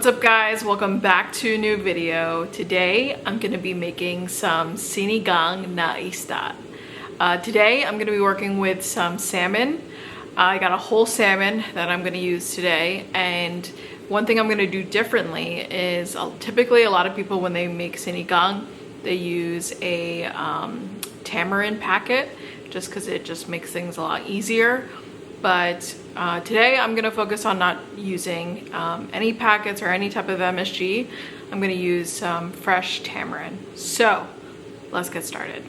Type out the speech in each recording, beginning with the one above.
What's up guys, welcome back to a new video. Today I'm going to be making some sinigang na isda. Today I'm going to be working with some salmon. I got a whole salmon that I'm going to use today, and one thing I'm going to do differently is typically a lot of people when they make sinigang they use a tamarind packet just because it just makes things a lot easier. But today I'm going to focus on not using any packets or any type of MSG. I'm going to use some fresh tamarind. So let's get started.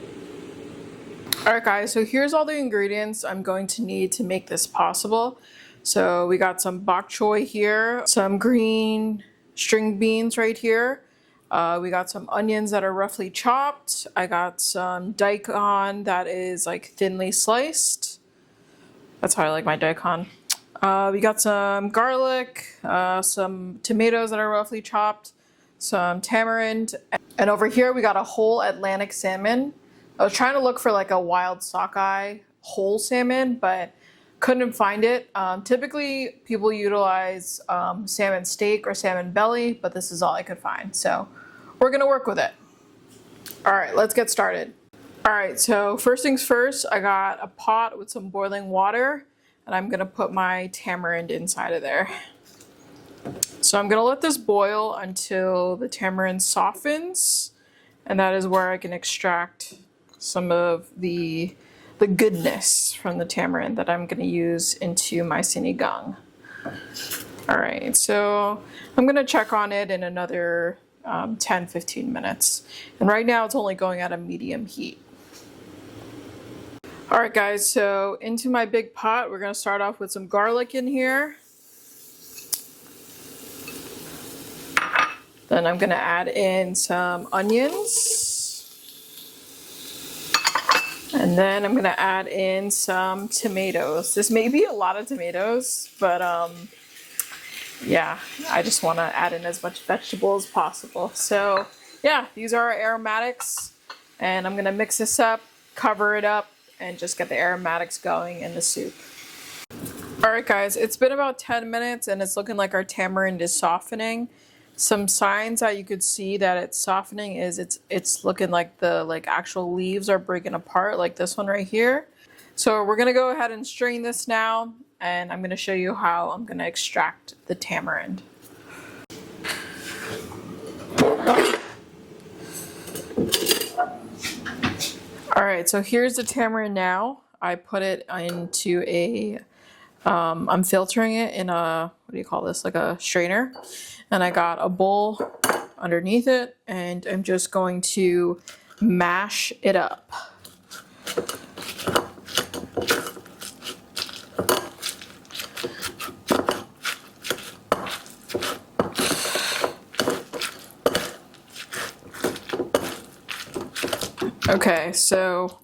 Alright guys, so here's all the ingredients I'm going to need to make this possible. So we got some භᴜ괜 here, some green string beans right here. We got some onions that are roughly chopped. I got some daikon that is like thinly sliced. That's how I like my daikon. We got some garlic, some tomatoes that are roughly chopped, some tamarind, and over here we got a whole Atlantic salmon. I was trying to look for like a wild sockeye whole salmon, but couldn't find it. Typically people utilize salmon steak or salmon belly, but this is all I could find. So we're gonna work with it. All right, let's get started. Alright, so first things first, I got a pot with some boiling water, and I'm going to put my tamarind inside of there. So I'm going to let this boil until the tamarind softens, and that is where I can extract some of the goodness from the tamarind that I'm going to use into my sinigang. Alright, so I'm going to check on it in another 10-15 minutes. And right now it's only going at a medium heat. Alright guys, so into my big pot, we're going to start off with some garlic in here. Then I'm going to add in some onions. And then I'm going to add in some tomatoes. This may be a lot of tomatoes, but yeah, I just want to add in as much vegetable as possible. So yeah, these are our aromatics, and I'm going to mix this up, cover it up, and just get the aromatics going in the soup. Alright guys, it's been about 10 minutes and it's looking like our tamarind is softening. Some signs that you could see that it's softening is it's looking like the actual leaves are breaking apart, like this one right here. So we're gonna go ahead and strain this now, and I'm gonna show you how I'm gonna extract the tamarind. Alright, so here's the tamarind now. I put it into a, I'm filtering it in a, what do you call this, like a strainer. And I got a bowl underneath it, and I'm just going to mash it up. Okay, so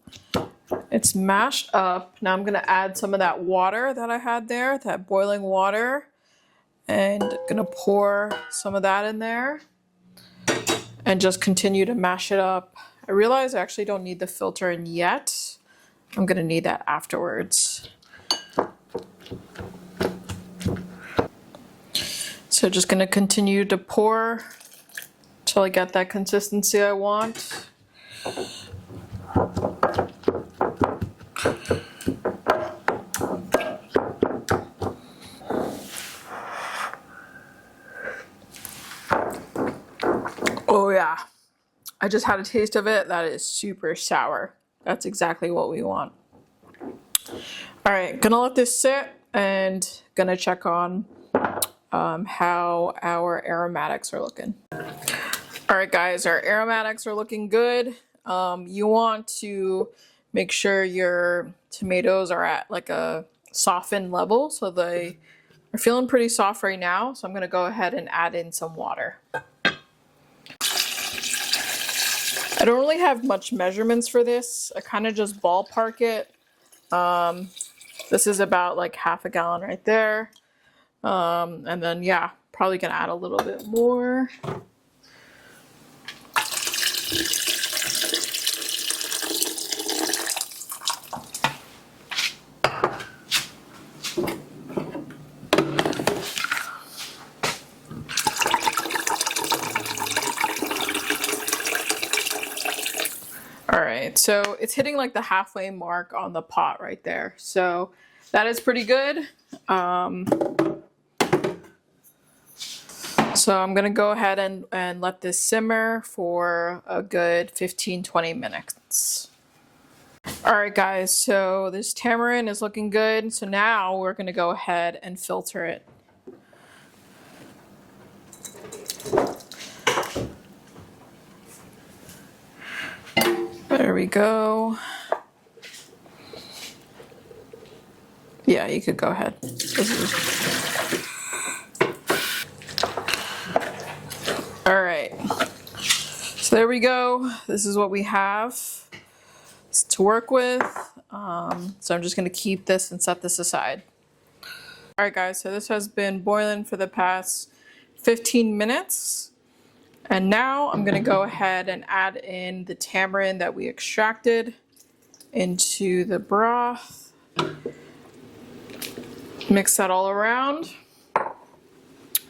it's mashed up. Now I'm going to add some of that water that I had there, that boiling water, and I'm going to pour some of that in there and just continue to mash it up. I realize I actually don't need the filter in yet. I'm going to need that afterwards. So just going to continue to pour until I get that consistency I want. Oh yeah, I just had a taste of it. That is super sour. That's exactly what we want. Alright, gonna let this sit and gonna check on how our aromatics are looking. Alright guys, our aromatics are looking good. You want to make sure your tomatoes are at like a softened level, so they are feeling pretty soft right now. So I'm going to go ahead and add in some water. I don't really have much measurements for this. I kind of just ballpark it. This is about like half a gallon right there. And then yeah, probably going to add a little bit more. All right, so it's hitting like the halfway mark on the pot right there. So that is pretty good. So I'm gonna go ahead and let this simmer for a good 15-20 minutes. All right, guys, so this tamarind is looking good. So now we're gonna go ahead and filter it. There we go. Yeah, you could go ahead. All right. So there we go. This is what we have to work with. So I'm just going to keep this and set this aside. All right, guys. So this has been boiling for the past 15 minutes. And now I'm going to go ahead and add in the tamarind that we extracted into the broth. Mix that all around.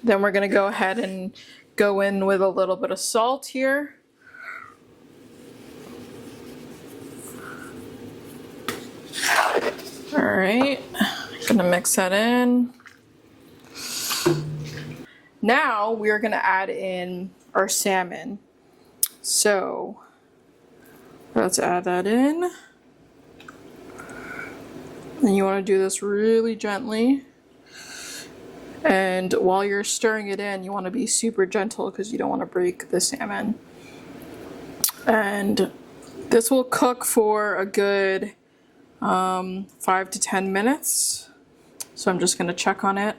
Then we're going to go ahead and go in with a little bit of salt here. All right, gonna mix that in. Now we are gonna add in our salmon. So let's add that in. And you want to do this really gently. And while you're stirring it in, you want to be super gentle because you don't want to break the salmon. And this will cook for a good 5 to 10 minutes. So I'm just going to check on it.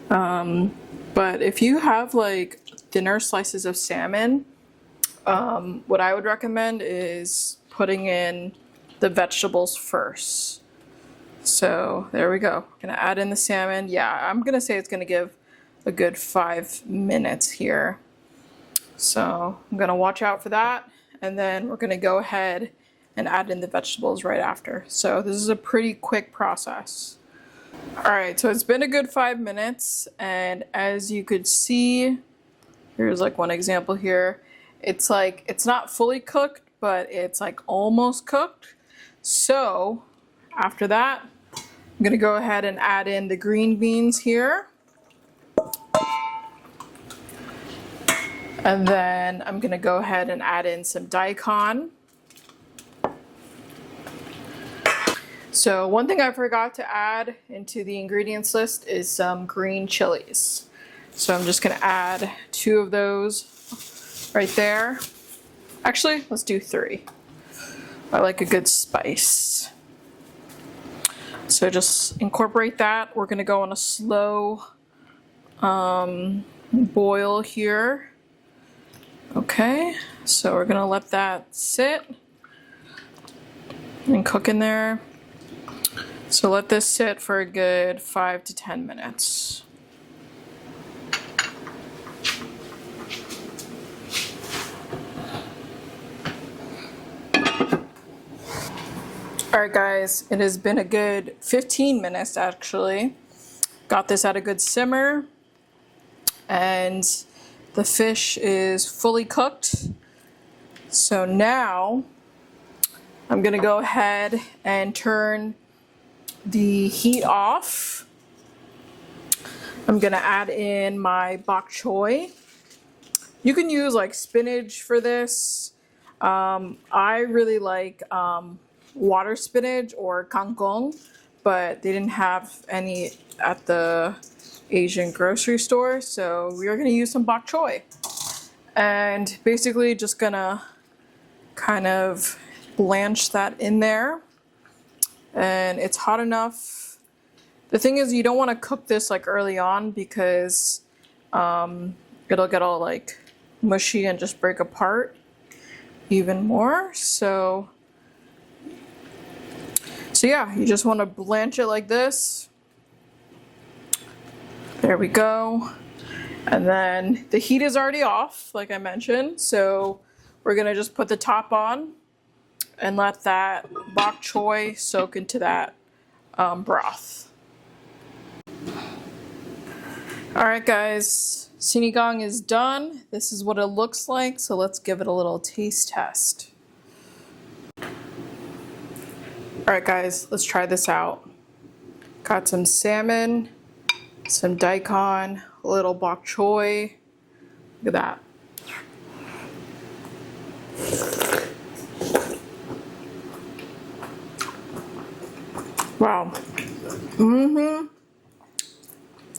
But if you have like thinner slices of salmon, what I would recommend is putting in the vegetables first. So there we go. Gonna add in the salmon. Yeah, I'm gonna say it's gonna give a good 5 minutes here. So I'm gonna watch out for that. And then we're gonna go ahead and add in the vegetables right after. So this is a pretty quick process. All right, so it's been a good 5 minutes. And as you could see, here's like one example here. It's like, it's not fully cooked, but it's like almost cooked. So after that, I'm gonna go ahead and add in the green beans here. And then I'm gonna go ahead and add in some daikon. So one thing I forgot to add into the ingredients list is some green chilies. So I'm just gonna add 2 of those right there. Actually, let's do 3. I like a good spice. So just incorporate that. We're gonna go on a slow boil here. Okay, so we're gonna let that sit and cook in there. So let this sit for a good 5 to 10 minutes. All right, guys, it has been a good 15 minutes actually. Got this at a good simmer, and the fish is fully cooked. So now I'm gonna go ahead and turn the heat off. I'm gonna add in my bok choy. You can use like spinach for this. I really like water spinach or kangkong, but they didn't have any at the Asian grocery store, so we are going to use some bok choy. And basically just gonna kind of blanch that in there. And it's hot enough. The thing is, you don't want to cook this like early on because it'll get all like mushy and just break apart even more. So yeah, you just want to blanch it like this. There we go. And then the heat is already off, like I mentioned. So we're gonna just put the top on and let that bok choy soak into that broth. All right, guys, sinigang is done. This is what it looks like. So let's give it a little taste test. All right, guys, let's try this out. Got some salmon, some daikon, a little 볶음이. Look at that. Wow.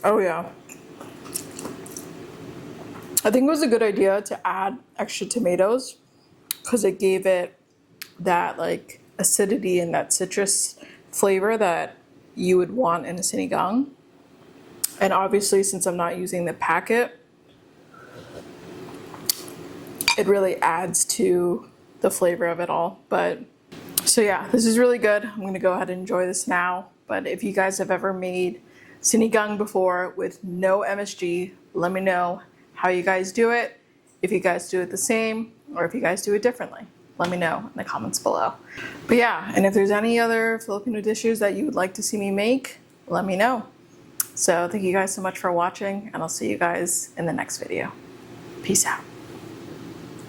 Oh yeah. I think it was a good idea to add extra tomatoes because it gave it that like acidity and that citrus flavor that you would want in a sinigang. And obviously, since I'm not using the packet, it really adds to the flavor of it all. But so yeah, this is really good. I'm gonna go ahead and enjoy this now. But if you guys have ever made sinigang before with no MSG, let me know how you guys do it. If you guys do it the same or if you guys do it differently, let me know in the comments below. But yeah, and if there's any other Filipino dishes that you would like to see me make, let me know. So thank you guys so much for watching, and I'll see you guys in the next video. Peace out.